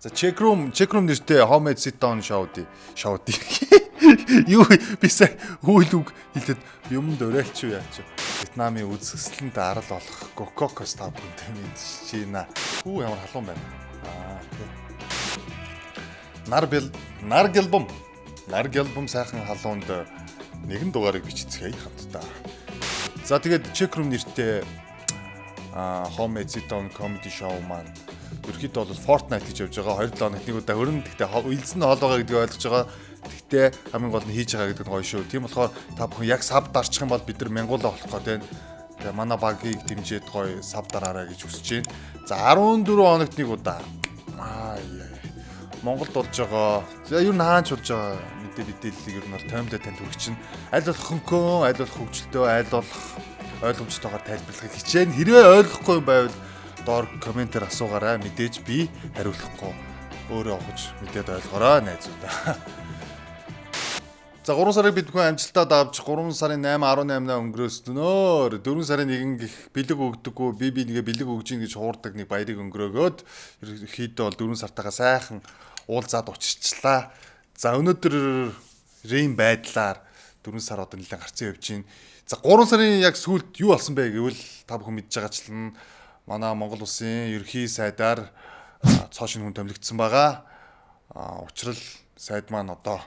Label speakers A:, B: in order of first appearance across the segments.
A: За checkroom нэртэй homemade sit down шоуди. Юу бисаа хүүлүг хэлээд юмд уриалч юу яач. Вьетнамын үзэсгэлэнт арал болох Coco Stop гэнтэй мэдчихэж байна. Хүү ямар халуун байна. Наргэлбум сайхан халуунд нэгэн дугаарыг бичицгээе хамтдаа. За тэгээд checkroom нэртэй homemade sit down comedy show маань ерөөхдөө бол Fortnite гэж явж байгаа. 2-7 хоног нэг удаа хөрөн гэхдээ үйлс нь хоол байгаа гэдгийг ойлгож байгаа. Гэхдээ хамгийн гол нь хийж байгаа гэдэг нь гоё шүү. Тийм болохоор та бүхэн яг саб дарчих юм бол бид нар мянгуулаа болох гэдэг. Тэгээ манай багийг дэмжиж гоё саб дараарай гэж хүсэж байна. За 14 хоногт нэг удаа. Монголд болж байгаа. За ер нь хаач болж байгаа мэдээллийг ер нь бол таймлаа танд хүргэж чинь. Аль болох хөнгөн, аль болох хөгжилтэй, аль болох ойлгомжтойгоор тайлбарлахыг хичээн. Хэрвээ ойлгохгүй байвал доор комментээр асуугаарай. Мэдээж би хариулахгүй. Өөрөө авах мэдээд ойлгоорой найзуудаа. За 3 сарыг бид бүхэн амжилтад авч 3 сарын 8-18-наа өнгөрөөснөөр 4 сарын 1 гих бэлэг өгдөггүй би нэгэ бэлэг өгж ийн гэж хуурдаг нэг баярыг өнгөрөөгөөд ерөнхийдөө бол 4 сартаагаа сайхан уулзаад учирчлаа. За өнөөдрийн байдлаар 4 сар одоо нэлээд гарцсан явж байна. За 3 сарын яг сүүлд юу болсон бэ гэвэл та бүхэн мэдж байгаачлан манай Монгол улсын ерөнхий сайдаар цоошин хүн томилогдсон байгаа. Учрал сайд маань одоо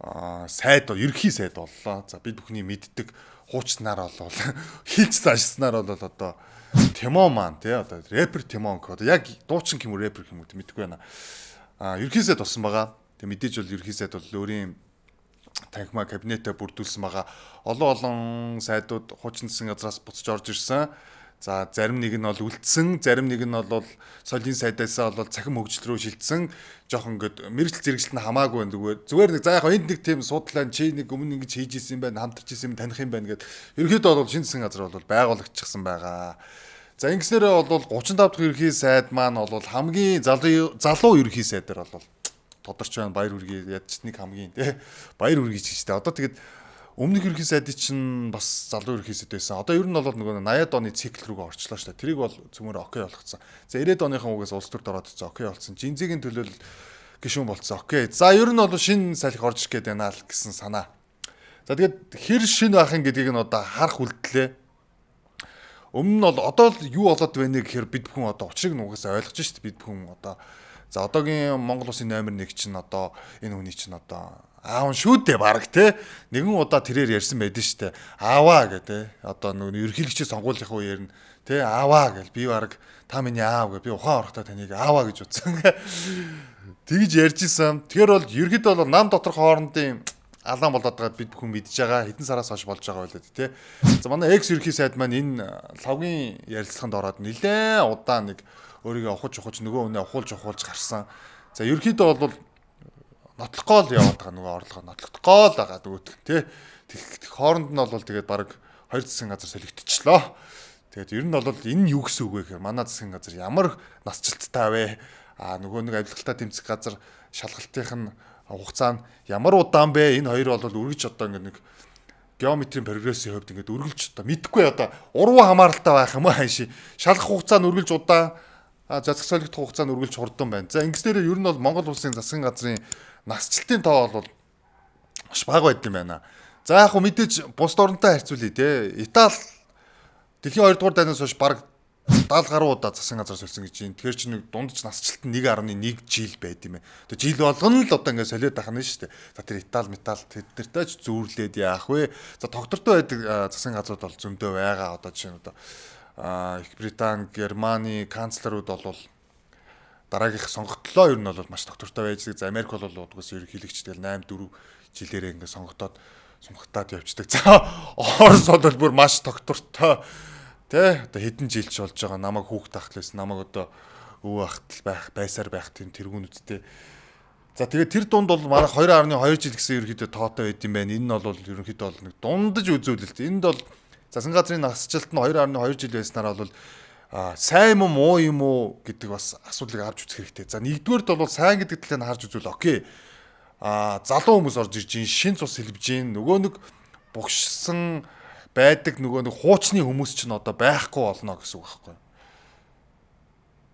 A: ерөнхий сайд боллоо. За бид бүхний мэддэг хуучнаар болол хилж заашснаар бол одоо Тимо маань тий одоо рэпер Тимон код яг дуучин юм уу рэпер юм уу мэдгүй байна. Ерөнхий сайд болсон байгаа. Тэг мэдээж бол ерөнхий сайд бол өөрийн танхимаа кабинетээ бүрдүүлсэн байгаа. Олон сайдууд хуучин засгийн газраас буцаж орж ирсэн. За зарим нэг нь бол үлдсэн, зарим нэг нь бол соёлын сайдаасаа бол цахим хөгжил рүү шилжсэн. Жохон ингээд мэрэгжил зэрэгжилт нь хамаагүй байна. Зүгээр нэг за яг энд нэг тийм судлаа чи нэг өмнө ингэж хийж исэн юм байна, хамтарч исэн юм таних юм байна гэд. Ерөнхийдөө бол шинэ засгийн газар бол байгуулагдчихсан байгаа. За ингэснээрээ бол 35 дахь ерөнхий сайд маань бол хамгийн залуу ерөнхий сайдаар бол тодорч байна. Баяр хүргэе ядч нэг хамгийн тий. Баяр хүргэе ч гэжтэй. Одоо тэгээд өмнөх ерөнхий сайдын чинь бас залуу ерөнхий сайд байсан. Одоо ер нь бол нөгөө 80-ад оны цикл рүүгээ орчлоо шүү дээ. Тэрийг бол цөмөр окей болгоцсон. За 90-ад оныхан угаас улс төрд ороод ирсэн окей болсон. Жинзигийн төлөөлөл гишүүн болцсон. Окей. За ер нь бол шинэ салхи орж ирэх гээд байна л гэсэн санаа. За тэгээд хэр шинэ байх юм гэдгийг нь одоо харах үлдлээ. Өмнө нь бол одоо л юу болоод байна гэхээр бид бүхэн одоо учрыг нь угаасаа ойлгож шүү дээ. Бид бүхэн одоо за одоогийн Монгол улсын номер 1 чинь одоо энэ хүний чинь одоо аав шүү дээ баг те нэгэн удаа тэрээр ярьсан байдэн штэ ааваа гэдэг одоо нөгөө ерөнхийлөгчийн сонгуулийнхаа үеэр нь те ааваа гэл би баг та миний аав гэ би ухаан орохдоо таныг ааваа гэж утсан тэгж ярьж исэн. Тэгэхээр бол ерөнхийдөө бол нам доторх хоорондын алаан болоод байгаа бид бүхэн мэдж байгаа хэдэн сараас хойш болж байгаа байлаа те. За манай экс ерөнхий сайд маань энэ лавгийн ярилцлаганд ороод нэлээд удаа нэг өөрийгөө ухаж нөгөө үнэ ухуулж гарсан. За ерөнхийдөө бол нотлохгоо л яваад байгаа нөгөө орлого нотлохдгоо л байгаа дүүт тий. Хооронд нь бол тэгээд баг хоёр засгийн газар солигдчихлоо. Тэгээд ер нь бол энэ юу гэсэн үг вэ гэхээр манай засгийн газар ямар насжилттай вэ? Нөгөө нэг авилгалтаа тэмцэх газар шалгалтын хугацаа нь ямар удаан бэ? Энэ хоёр бол үргэлж одоо нэг геометрийн прогрессийн хувьд ингээд үргэлж одоо мэдхгүй одоо уруу хамааралтай байх юм аа хааши. Шалгах хугацаа нь үргэлж удаан, засаг солигдох хугацаа нь үргэлж хурдан байна. За ингэснээр ер нь бол Монгол улсын засгийн газрын насжилтын тоо бол маш бага байд юм байна. За яг хөө мэдээж бус орнтой харьцуулъя те. Итали дэлхийн 2 дугаар дайнаас хойш бараг 70 гаруй удаа засгийн газар солисон гэж юм. Тэгэхээр чи нэг дундаж насжилт нь 1.1 жил байд юм байна. Тэгээ жил болгоно л одоо ингээд солиод байх нь шүү дээ. За тэр Итали метал тэднэртэй ч зүүрлээд яах вэ? За тогтвортой байдаг засгийн газрууд бол зөндөө байгаа. Одоо жишээ нь одоо Их Британи, Германы канцлерууд бол дараагийнх сонгогдлоо ер нь бол маш доктортой байж. За Америк бол угсаа ерөнхийлөгчтэй 8-4 жилээрээ ингээд сонгогдоод явждаг. За Орос бол бүр маш доктортой тий одоо хэдэн жилч болж байгаа. Намайг хүүхд тахлаас намайг одоо өвөө ахтал байсаар байх тийм тэргүүнүүдтэй. За тэгээд тэр дунд бол манай 2.2 жил гэсэн ерөнхийдөө тоотой байд юм байна. Энэ нь бол ерөнхийдөө бол нэг дундаж үзүүлэлт. Энд бол засгийн газрын насжилт нь 2.2 жил байснараа бол сайн юм уу юм уу гэдэг бас асуудлыг авч үзэх хэрэгтэй. За нэгдүгээрт бол сайн гэдэг талыг харж үзвэл окей. Залуу хүмүүс орж ирж гин, шин цус хэлбэж гин. Нөгөө нэг бугшсан байдаг нөгөө нэг хуучны хүмүүс ч н одоо байхгүй болно гэсэн үг байхгүй.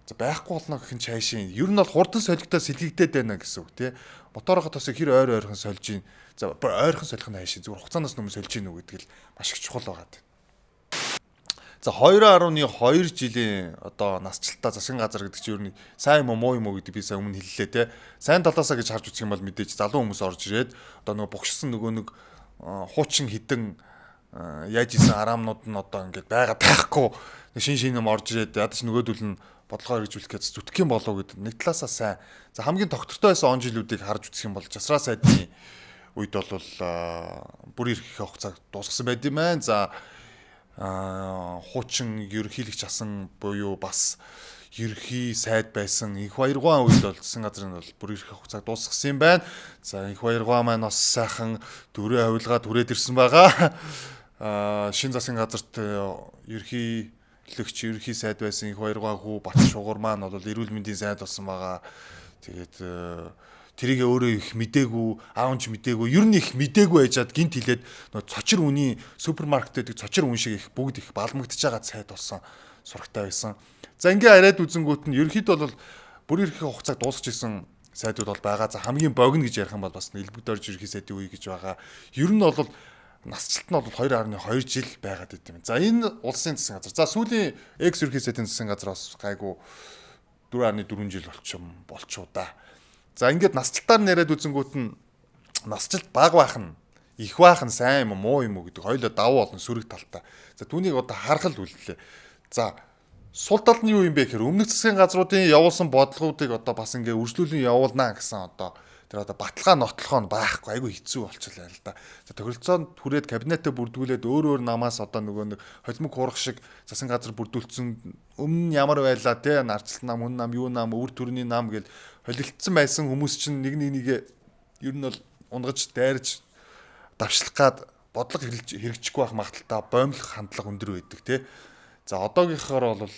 A: За байхгүй болно гэх нь чайшийн. Ер нь бол хурдан солигдоо сэлгэгдээд байна гэсэн үг тий. Мотороо тосыг хэр ойрхон сольж ийн. За ойрхон солих нь хайшин. Зүгээр хугацаанаас өмнө сольж ийн үү гэдэг л маш их чухал байгаа. За 2.2 жилийн одоо насжилтаа засгийн газар гэдэг чинь ер нь сайн юм уу муу юм уу гэдэг би сайн өмнө хэллээ те. Сайн талаасаа гэж харж үзэх юм бол мэдээж залуу хүмүүс орж ирээд одоо нөгөө бухшсан нөгөө нэг хуучин хідэн яаж исэн араамнууд нь одоо ингээд байгаад байхгүй шин юм орж ирээд ядаж нөгөөдөл нь бодлогоо хэрэгжүүлэх гэж зүтгэх юм болов гэдэг нэг талаасаа сайн. За хамгийн тогтвортой байсан он жилүүдийг харж үзэх юм бол жасраа сайдны үед бол бүр ирэх хугацааг дуусгасан байд юм байна. За хуучин ерөнхийлөгч асан буюу бас ерөнхий сайд байсан их баяргаан үед бол засгийн газрын бол бүр ирэх хугацааг дуусгасан юм байна. За их баяргаан маань бас сайхан дөрөв авилгаад хүрээд ирсэн байгаа. Шинэ засгийн газарт ерөнхий сайд байсан их баяргаан хүү Бат Шугуур маань бол эрүүл мэндийн сайд болсон байгаа. Тэгээд тэрийг өөрөө их мдээгүй, аавч мдээгүй, ер нь их мдээгүй байжгаад гинт хилээд нөө цочир үний супермаркетыг цочир үн шиг их бүгд их балмагдж байгаа сайд болсон сурагтай байсан. За ингээ арайд үзэнгүүт нь ерөнхийдөө бол бүр ирэх хугацааг дуусгаж исэн сайдууд бол байгаа. За хамгийн богино гэж ярих юм бол бас элбэгдэрж ерөнхий сайдын үе гэж байгаа. Ер нь бол насжилт нь бол 2.2 жил байгаад идэв. За энэ улсын засгийн газар. За сүүлийн экс ерөнхий сайдын засгийн газар бас гайгүй 4.4 жил болчихоо да. За ингээд насжилтаар нэрэд үзэнгүүт нь насжилт бага байх нь их байх нь сайн юм уу муу юм уу гэдэг хоёулаа давуу болон сөрөг талтай. За түүнийг одоо харах л үлдлээ. За сул тал нь юу юм бэ гэхээр өмнөх засгийн газруудын явуулсан бодлогоодыг одоо бас ингээ үргэлжлүүлэн явуулнаа гэсэн одоо тэр одоо баталгаа нотлохоо нь байхгүй айгүй хэцүү болчихлоо л да. За тохиролцоонд хүрээд кабинетээ бүрдгүүлээд өөр намаас одоо нөгөө нэг холимог хурах шиг засгийн газар бүрдүүлсэн өмнө нь ямар байлаа те нарчлал нам, хүн нам, юу нам, үр төрний нам гэл холилдсон байсан хүмүүс чинь нэг ер нь бол унгаж дайрж давшлах гад бодлого хэрэгжихгүй байх магадaltaа боомлох хандлага өндөр байдаг те. За одоогийнхоор бол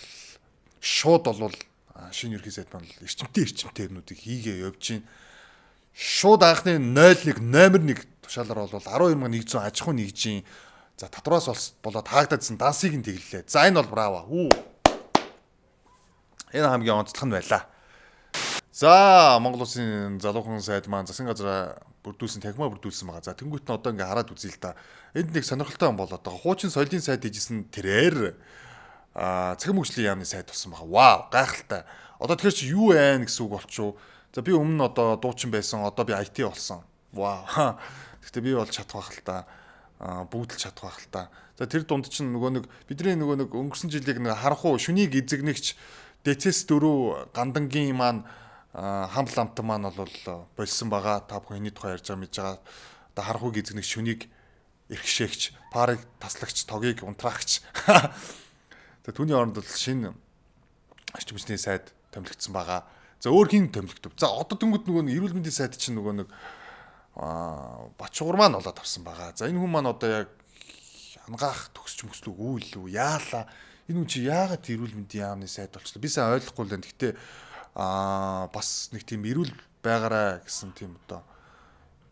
A: шууд бол шинэ ерхий сайд маань эрчимтэй юмнуудыг хийгээ явж чинь шууд анхны 01 номер 1 тушаалаар бол 12100 аж ахуй нэгжийн за татвараас болоод хаагдагдсан дансыг нь тэглэлээ. За энэ бол браво. Энэ хамгийн онцлог нь байлаа. За Монгол Улсын залуухан сайд маань засгийн газар бүрдүүлсэн танхимаа бүрдүүлсэн байгаа. За тэнгуут нь одоо ингээ хараад үзье л да. Энд нэг сонирхолтой юм болоод байгаа. Хуучин соёлын сайд хийжсэн тэрээр цахим хөгжлийн яамны сайд болсон байгаа. Вау, гайхалтай. Одоо тэгэхээр чи юу вэ гэсэн үг болчихоо. За би өмнө нь одоо дуучин байсан, одоо би IT болсон. Вау. Гэхдээ би бол чадах байх л та. Бүгд л чадах байх л та. За тэр дунд чинь нөгөө нэг бидний нөгөө нэг өнгөрсөн жилиг нэг харахгүй шүнийг эзэгнэгч дэцэс 4 гандангийн маань хамт ламт маань бол болсон байгаа. Та бүхэн энэ тухай ярьж байгаа мэдж байгаа. Одоо харахгүй эзэгнэгч шүнийг эрхшээгч, парыг таслагч, тогийг унтраагч. За түүний оронд бол шинэ арчим хүчний сайд томилогдсон байгаа. За өөр хин томилогдов. За одоо тэнгууд нөгөө эрүүл мэндийн сайд чинь нөгөө нэг Бат Шугуур маань болоод авсан байгаа. За энэ хүн маань одоо яг ангаах төгсч мөслөг үйл үү яалаа. Энэ хүн чи яагаад эрүүл мэндийн яамны сайд болчихлоо? Би сайн ойлгохгүй л байна. Гэхдээ бас нэг тийм эрүүл байгаараа гэсэн тийм одоо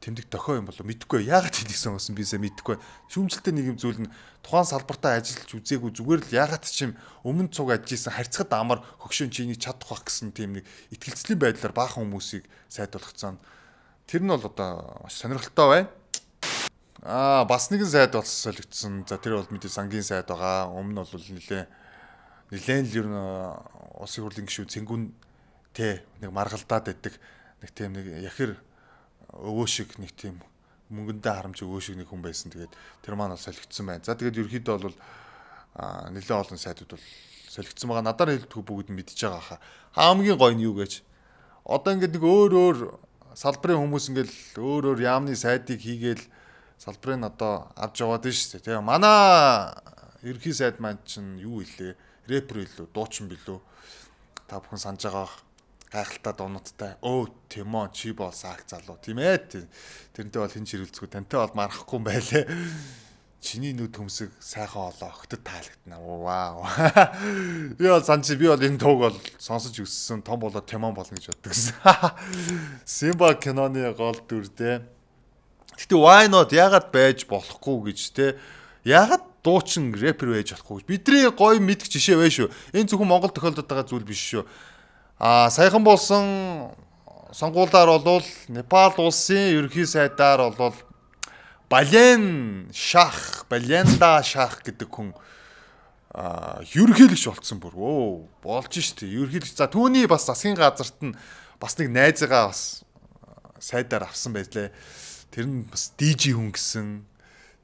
A: тэмдэг дохио юм болов мэдэхгүй. Яагаад тийгсэн болсон би сайн мэдэхгүй. Шүүмжлэлтэй нэг юм зүйл нь тухайн салбартаа ажиллаж үзээгүй зүгээр л яагаад ч юм өмнө цуг ажиллажсэн харьцагт амар хөгшөөн чиний чадах байх гэсэн тийм нэг итгэлцлийн байдлаар баахан хүмүүсийг сайд болгоцсон. Тэр нь бол одоо маш сонирхолтой байна. Бас нэгэн сайд болсон солигдсон. За тэр бол мэдээ сангийн сайд байгаа. Өмнө нь бол нилээн л ер нь улсын хурлын гишүүд цэнгүүн нэг маргалдаад байдаг. Нэг тийм нэг яхир өвөө шиг нэг тийм мөнгөндөө харамж өвөө шиг нэг хүн байсан. Тэгээд тэр маань бол солигдсон байна. За тэгээд ерөөхдөө бол нэлээд олон сайдууд бол солигдсон байгаа. Надаар хэлдэг бүгд нь мэдчихэж байгаа хаа. Хамгийн гоё нь юу гэж. Одоо ингээд нэг өөр салбарын хүмүүс ингээд өөр яамны сайдыг хийгээл салбарыг одоо авч яваад байна шүү дээ. Тэгээ манай ерхий сайд маань чинь юу илээ? Рэпер илүү, дуучин билүү? Та бүхэн санаж байгаа гайхалтай дуунуудтай. Тимон чи бол саак залуу тийм ээ. Тэрнтэй бол хэн ширүүлцгүй тантай бол марахгүй юм байлээ. Чиний нүд хөмсөг сайхан олоо өгтөд таалагдана. Вау. Би бол энэ тууг бол сонсож өссөн том болоод Тимон болно гэж боддог гэсэн. Симба киноны гол дүр те. Гэтэ why not ягаад байж болохгүй гэж те. Ягаад дуучин рэпер байж болохгүй гэж. Бидний гоё мэдх жишээ байна шүү. Энэ зөвхөн Монгол тохиолдод байгаа зүйл биш шүү. Саяхан болсон сонгуулиар бол Непал улсын ерөнхий сайдаар бол Баленда Шах гэдэг хүн ерөнхийлөгч болцсон бүр. Болж штэ. Ерөнхийлөгч. За түүний бас засгийн газарт нь бас нэг найзгаа бас сайдаар авсан байлээ. Тэр нь бас DJ хүн гэсэн.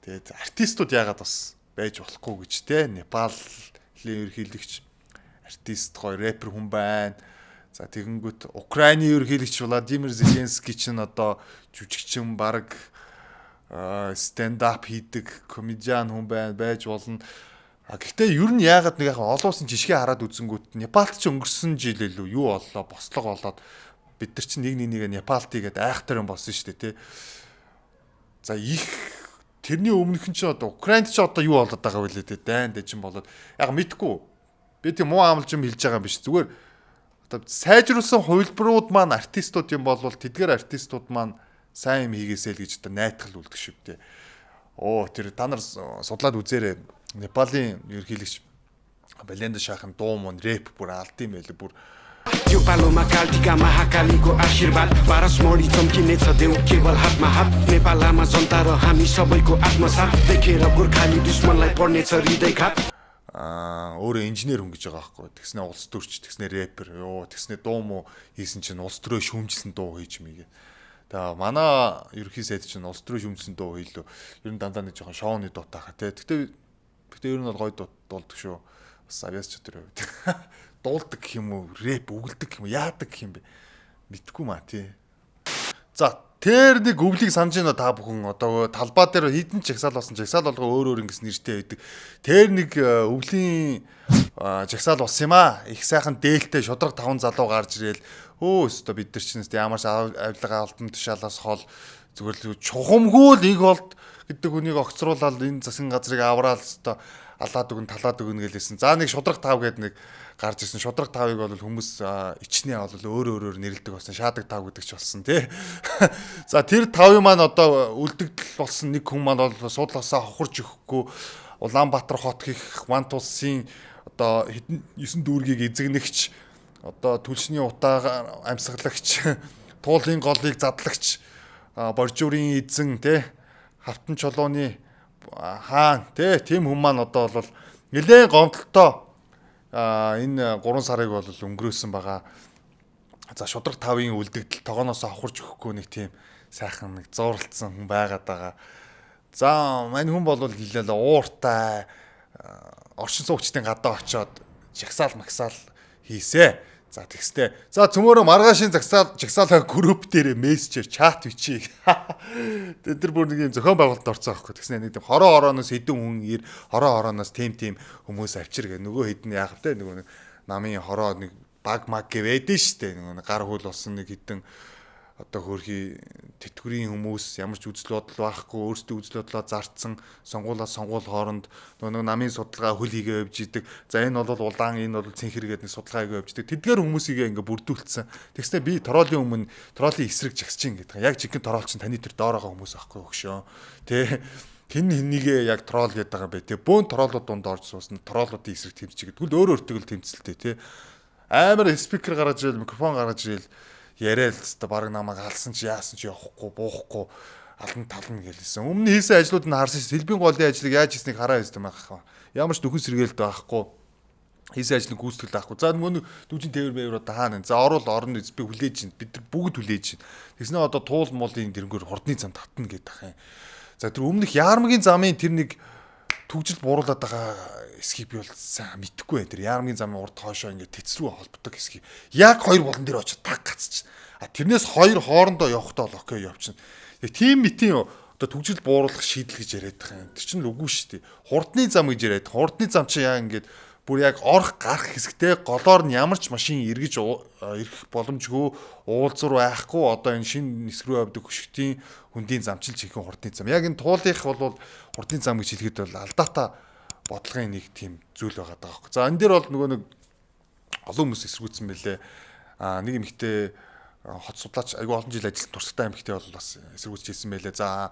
A: Тэгээд артистууд яагаад бас байж болохгүй гэж те. Непалийн ерөнхийлөгч артист гоё рэпер хүн байна. За тэгэнгүүт Украиний ерөнхийлөгч Владимир Зеленский ч одоо жүжигчин баг stand-up хийдэг комедиан хүн байж болно. Гэхдээ ер нь яагаад нэг яг олон улсын жишгээ хараад үзэнгүүт Непалд ч өнгөрсөн жил илүү юу боллоо бослого болоод бид нар чинь нэг Непалд игээд айхтар юм болсон шүү дээ тий. За их тэрний өмнөх нь ч одоо Украинд ч одоо юу болоод байгаа вэ лээ тий. Дайн дэжин болоод яг мэдгүй. Би тийм муу амлж юм хэлж байгаа юм биш. Зүгээр одоо сайжруулсан хувилбарууд маань артистууд юм бол тэдгээр артистууд маань сайн юм хийгээсэй л гэж одоо найтгал үлдэх шиг тий. Тэр та нар судлаад үзээрэй. Непалийн ерөнхийлөгч Баленда Шахын дуу мөн рэп бүр алдсан байлээ бүр. त्यो पालोमा काल्टीका महाकालीको आशीर्वाद पारस मोडी चम्किनेछ देउ केवल हातमा हात नेपालमा जनता र हामी सबैको आत्मसात देखेर गोर्खाली दुश्मनलाई पर्नेछ हृदयघात. Өөрөө инженер хүн гэж байгаа байхгүй. Тэгснэ улс төрч, тэгснэ рэпер, тэгснэ дуу муу хийсэн чинь улс төрөө шүүмжилсэн дуу хийж мэйгээ. Тэгээ манай ерөнхий сайд чинь улс төрөө шүүмжилсэн дуу хийлээ. Ер нь дандаа нэг жоохон шоуны дуутай хаа тий. Гэтэ ер нь бол гоё дуулдаг шүү. Бас авьяас ч өдөр байв. Дуулдаг гэх юм уу, рэп өгүүлдэг гэх юм уу, яадаг гэх юм бэ? Мэдгүй маа тий. За, тэр нэг өвлийг санаж байна та бүхэн одоо талбай дээр хідэн жагсаал болсон. Жагсаал болгоо өөр ингэс нэртэй байдаг. Тэр нэг өвлийн жагсаал болсон юм аа. Их сайхан дээлтэй шудраг 5 залуу гарч ирээл өстө бид нар чинь ямар ч авилга алтан тушаалаас хол зүгээр л чухамгүй л их болд гэдэг хүнийг огцруулаад энэ засгийн газрыг авраал өстө алаад өгн талаад өгнө гэлээсэн. За нэг шудраг 5 гэдэг нэг гарч ирсэн. Шудраг 5-ыг бол хүмүүс ичнээ бол өөрөөр нэрэлдэг болсон. Шаадаг 5 гэдэг ч болсон тий. За тэр 5-ын маань одоо үлдэгдэл болсон нэг хүн маань бол суудлаасаа хохорч өгөхгүй Улаанбаатар хот гих Вант улсын одоо хэдэн 9 дүүргийг эзэгнэгч одоо түлшний утаа амьсгалагч туулын голыг задлагч боржуурын эзэн тий хавтан чулууны хаан тийм хүн маань одоо бол нэлээд гомдолтой энэ 3 сарыг бол өнгөрөөсөн байгаа. За шудраг 5-ын үлдэгдэл тогооноос авахурч өгөхгүй нэг тийм сайхан нэг зууралцсан хүн байгаад байгаа. За мань хүн бол хэлээл ууртай оршин суугчдын гадаа очиод жагсаал максаал хийсэ. За тэгстэй. За цөмөрөө маргаашийн жагсаалаа групп дээр мессежээр чат бичиж. Тэд нар бүр нэг юм зохион байгуулалт орцсон байхгүй. Тэгснэ нэг тийм хороо орооноос хэдэн хүн ир хороо орооноос тийм хүмүүс авчир гэ. Нөгөө хэдэн яах вэ? Нөгөө намын хороо нэг баг маг гэвэдэн штэ. Нөгөө гар хөл болсон нэг хэдэн одоо хөрхи тэтгэврийн хүмүүс ямар ч үзэл бодол байхгүй өөрсдөө үзэл бодлоо зарцсан сонгуулаас сонгуул хооронд нөгөө намын судалгаа хөл хийгээ явж идэг. За энэ бол улаан энэ бол цэнхэр гэдэг нэг судалгаа хийгээ явж идэг. Тэдгээр хүмүүсийг ингээ бүрдүүлсэн. Тэгснэ би троллийн өмнө троллийн эсрэг жагсчин гэдэг. Яг жинхэнэ трол чинь таны тэр доороогоо хүмүүс аахгүй өгшөө. Тэ хин хинийгээ яг трол гэдэг байгаа юм бэ. Тэ бөөн троллууд дунд орж суусна. Троллуудын эсрэг тэмцэж гэдэг. Тэгвэл өөрөө өөртөө л тэмцэлтэй тэ. Амар спикер гаргаж ирэл микрофон гаргаж ирэл яриад л баг намайг алсан чи яасан чи явахгүй буухгүй алан тална гэлээсэн. Өмнө хийсэн ажлууд нь харсан чи сэлбийн голын ажлыг яаж хийснийг хараа байсан байх. Ямар ч нөхөн сэргээлт байхгүй. Хийсэн ажлын гүйцэтгэл байхгүй. За нөгөө дүүжин тээвэр бэвэр одоо хаана. За орол орно би хүлээж чинь бид нар бүгд хүлээж чинь. Тэгснэ одоо туул муулын дэрнгөр хурдны зам татна гэдэг ах юм. За тэр өмнөх яармгийн замын тэр нэг түгжил бууруулаад байгаа эсхийг би бол сайн мэдэхгүй байна. Тэр яармгийн замын урд хоошоо ингээд тэц рүү холбогддог эсхийг яг хоёр болон дээр очиж таг гацчих. Тэрнээс хоёр хоорондоо явахдаа л окей явчихна. Тийм мэтийн одоо түгжил бууруулах шийдэл гэж яриад байгаа юм. Тэр чинь үгүй шүү дээ. Хурдны зам гэж яриад. Хурдны зам чинь яа ингээд бүр яг орох гарах хэсэгтээ голоор нь ямар ч машин эргэж ирэх боломжгүй уулзуур байхгүй одоо энэ шинэ нисг рүү явдаг хөшгтийн хүндийн замчилж хийхэн хурдны зам. Яг энэ туулынх бол хурдны зам гэж хэлэхэд бол алдаатай бодлогын нэг тийм зүйл байгаа даа. За энэ дээр бол нөгөө нэг олон хүмүүс эсэргүүцсэн байлээ. Нэг эмэгтэй хот судлаач айгүй олон жил ажилласан туршлагатай эмэгтэй бол бас эсэргүүцэж ирсэн байлээ. За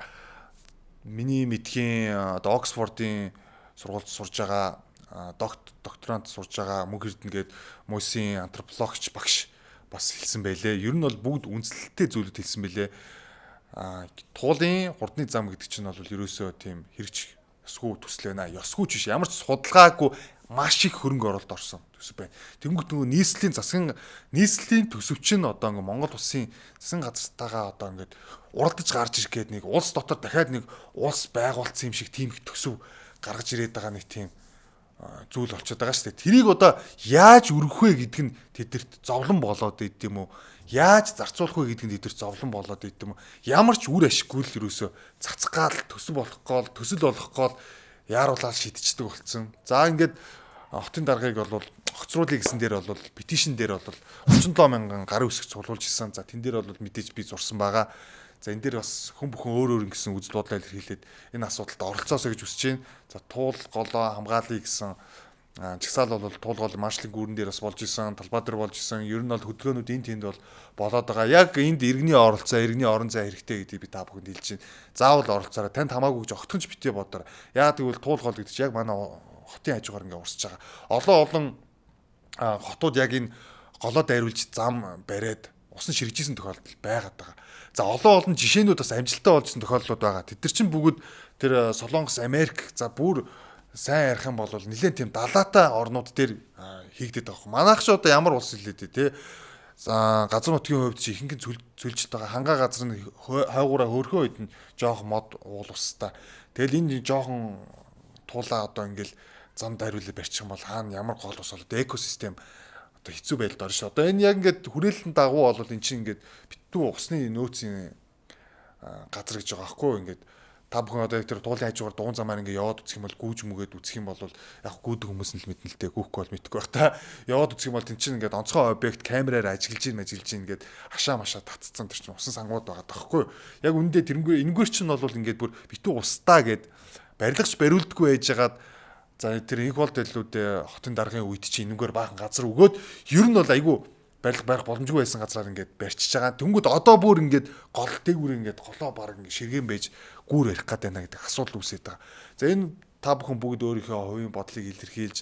A: миний мэдхийн одоо Оксфордын сургуульд сурж байгаа докторант сурж байгаа Мөнх Эрдэнэ гээд Мойсын антропологч багш бас хэлсэн байлээ. Ер нь бол бүгд үндэслэлтэй зүйлүүд хэлсэн байлээ. Туулын хурдны зам гэдэг чинь бол ерөөсөө тийм хэрэгж ёсгүй төсөл байна. Ёсгүй ч биш. Ямар ч судалгаагүй маш их хөрөнгө оруулалт орсон төсөв байна. Тэнгүүт нөгөө нийслэлийн төсөв чинь одоо ингээ Монгол улсын засгийн газартаагаа одоо ингээд уралдаж гарч ирэх гээд нэг улс дотор дахиад нэг улс байгуулсан юм шиг тийм их төсөв гаргаж ирээд байгаа нэг тийм зүйл болчиход байгаа шүү дээ. Тэрийг одоо яаж өргөх вэ гэдг нь тэдэрт зовлон болоод байд юм уу? Яаж зарцуулах вэ гэдг нь тэдэрт зовлон болоод байд юм уу? Ямар ч үр ашиггүй л ерөөсөө цацгаал төсөл болох гол яаруулаад шидчихдэг болсон. За ингээд хотын даргаыг бол огцруулъя гэсэн дээр бол петишн дээр бол 37 мянган гарын үсэг цуглуулж исэн. За тэн дээр бол мэдээж би зурсан байгаа. За энэ дээр бас хүн бүхэн өөр гэсэн үзэл бодлоо илэрхийлээд энэ асуудалд оролцоосоо гэж хүсэж байна. За туул голоо хамгаалъя гэсэн чагсаал бол туул гол маршлын гүүрэн дээр бас болж исэн, талбай дээр болж исэн. Ер нь бол хөдөлгөөнүүд энэ тэнд бол болоод байгаа. Яг энд иргэний оролцоо, иргэний орон зай хэрэгтэй гэдгийг би та бүхэнд хэлж байна. Заавал оролцоорой. Танд хамаагүй гэж огтхонч битээ бодоор. Яг тэгвэл туул гол гэдэг чинь яг манай хотын хажуугаар ингээ урсж байгаа. Олон хотууд яг энэ голоо дайруулж зам бариад усан ширгэжсэн тохиолдол байгаад байгаа. За олон жишээнүүд бас амжилттай болжсэн тохиолдлууд байгаа. Тэд нар чинь бүгд тэр Солонгос, Америк за бүр сайн ярих юм бол нэлээд тийм далаатай орнууд дээр хийгдэт байгаа. Манайх ч одоо ямар улс хэлээд тий. За газар нутгийн хувьд чи ихэнх цөлжилт байгаа. Хангаа газар нь хойгуураа хөрхөө үед нь жоох мод уул устай. Тэгэл энэ жоохон туулаа одоо ингээл зам дайруулаад барьчих юм бол хаана ямар гол ус болоод экосистем одоо хэцүү байдалд орно шүү. Одоо энэ яг ингээд хүрээлэн дагуу бол эн чинь ингээд битүү усны нөөцийн газар гэж байгаа байхгүй ингээд та бүхэн одоо яг тэр туулын хажуугаар дугуун замаар ингээд яваад үзэх юм бол гүүж мүгээд үзэх юм бол яг гүйдэг хүмүүс нь л мэднэ л дээ гүүхгүй бол мэдгүй байх та. Яваад үзэх юм бол тэн чинь ингээд онцгой объект камераар ажиглаж ингээд хашаа машаа татцсан тэр чинь усан сангууд байгаа таахгүй. Яг үндэ тэрнгүй энэгээр чинь бол ингээд бүр битүү устаа гэд барилгач бариулдаггүй байжгаад за тэр инквол дэллүүд хотын даргын үед чинь энэгээр баахан газар өгөөд ер нь бол айгүй барилга барих боломжгүй байсан газраар ингээд барьчихж байгаа. Тэнгүүд одоо бүр ингээд гол дээгүүр ингээд голоо баг ингээд ширгэн байж гүүр барих гээд байна гэдэг асуудал үүсээд байгаа. За энэ та бүхэн бүгд өөрийнхөө хувийн бодлыг илэрхийлж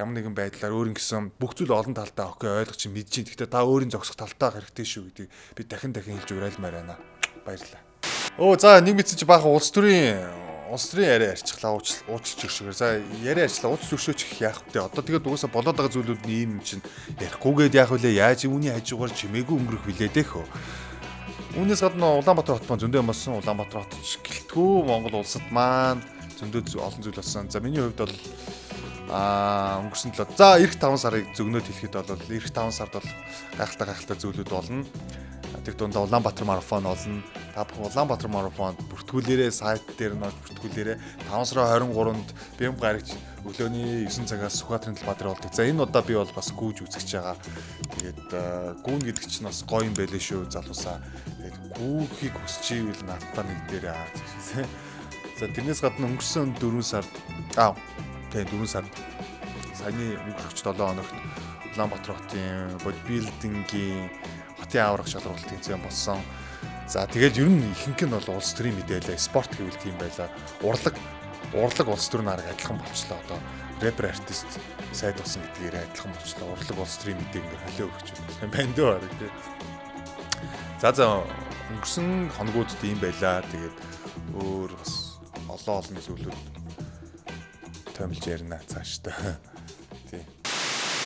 A: ямар нэгэн байдлаар өөр ингэсэн бүх зүйл олон талдаа окей ойлгож чинь мэдж чинь. Гэхдээ та өөрийн зогсох талдаа хэрэгтэй шүү гэдгийг би дахин хэлж уриалмаар байна. Баярлалаа. За нэг мэдсэн чи баахан улс төрийн яриа ярьчихлаа уучлж өгшөөр. За яриа ярьчлаа уучлж өгшөөч их яах вэ? Одоо тэгээд угаасаа болоод байгаа зүйлүүд нь ийм юм чинь ярихгүйгээд яах вэ? Яаж үүний хажуугаар чимээгүй өнгөрөх вүлээ дэхөө. Үүнээс гадна Улаанбаатар хот маань зөндөө болсон. Улаанбаатар хот гэлтгүү Монгол улсад маань зөндөө олон зүйл болсон. За миний хувьд бол өнгөрсөн 7. За эх 5 сарыг зөгнөөд хэлэхэд бол эх 5 сард бол гайхалтай зүйлүүд болно. Тэр дундаа Улаанбаатар марафон болно. Та бүхэн Улаанбаатар марафонд бүртгүүлээрээ сайт дээр нь бүртгүүлээрээ 5 сарын 23-нд Бэм гарагч өглөөний 9 цагаас Сүхбаатарын талбай дээр болдог. За энэ удаа би бол бас гүүж үзэж байгаа. Тэгээд гүүн гэдэг чинь бас гоё юм байлээ шүү залуусаа. Тэгээд гүүхийг хүсч ивэл надтай нэг дээр аа. За тэрнээс гадна өнгөрсөн 4 сард 4 сард саяны өнгөрөх 7 хоногт Улаанбаатар хотын бодибилдингийн хотын аврах шалралт тэмцээн болсон. За тэгээд ер нь ихэнх нь бол улс төрийн мэдээлэл, спорт гэвэл тийм байлаа. Урлаг улс төрийн арга адилхан болчлоо. Одоо рэпер артист сайд болсон гэдгээр адилхан болчлоо. Урлаг улс төрийн мэдээг ингээ холио өгч байна дөө хараг тий. За өнгөрсөн хоногудд ийм байлаа. Тэгээд өөр бас олон зүйлүүд томилж ярина цааш та.